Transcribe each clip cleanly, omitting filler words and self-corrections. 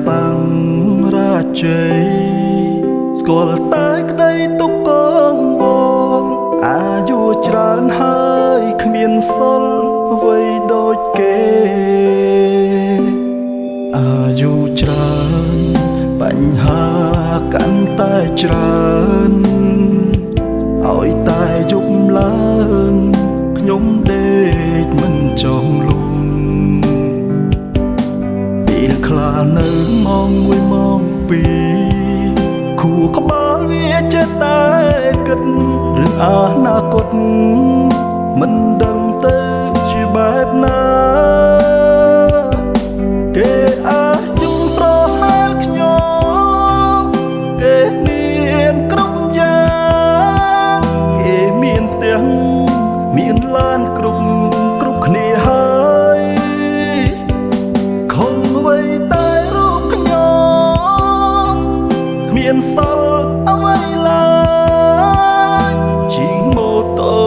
បាំងរាជ័យស្គាល់តែក្តីទុកកងវល់អាយុច្រើនហើយគ្មានសុលអ្វីដូចគេអាយុច្រើនបញ្ហាកាន់តែច្រើនឲ្យតែយប់ឡើងខ្ញុំដេកមិនចង់លំពេលខ្លះនៅម៉ោង1ម៉ោង2ខួរក្បាលវាចេះតែគិតរឿងអនាគតមិនដឹងទៅជាបែបណាគេអាយុប្រហែលខ្ញុំគេមានគ្រប់យ៉ាងគេមានផ្ទះមានឡានគ្រប់គ្នាហើយខំអ្វីតែរូបខ្ញុំគ្មានសល់អ្វីឡើយជីងម៉ូតូ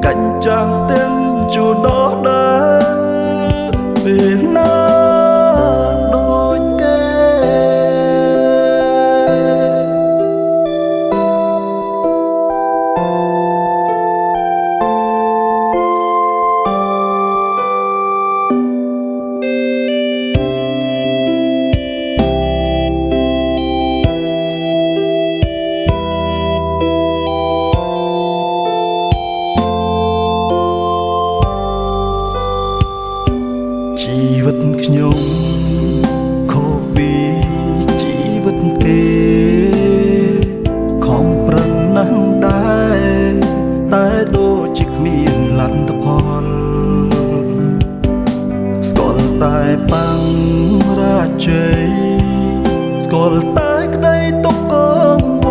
កាញ់ចាំងទាំងជួរដោះដែរពេលណាដូចគេជីវិតខ្ញុំខុសពីជីវិតគេខំប្រឹងណាស់ដែរតែដូចជាគ្មានលទ្ធផលស្គាល់តែបាំងរាជ័យស្គាល់តែក្តីទុកកងវ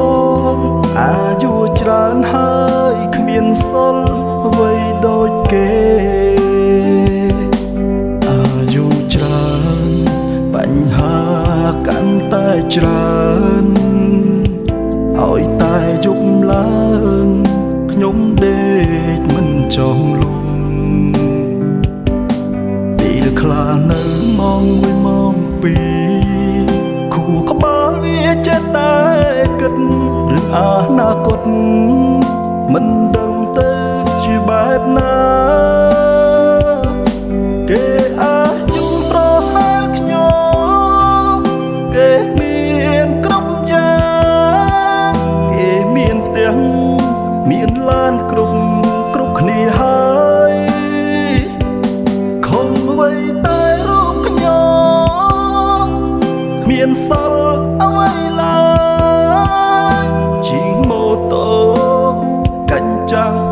ល់អាយុច្រើនហើយគ្មានសុលអ្វីដូចគេបញ្ហាកាន់តែច្រើនឲ្យតែយប់ឡើងខ្ញុំដេកមិនចង់លំពេលខ្លះនៅម៉ោង1ម៉ោង2ខួរក្បាលវាចេះតែគិតរឿងអនាគតមិនដឹងទៅជាបែបណាគេអាយុប្រហែលខ្ញុំគេមានគ្រប់យ៉ាងគេមានផ្ទះមានឡានគ្រប់គ្នាហើយខំអ្វីតែរូបខ្ញុំគ្មានសល់អ្វីឡើយជីងម៉ូតូកាញ់ចាំង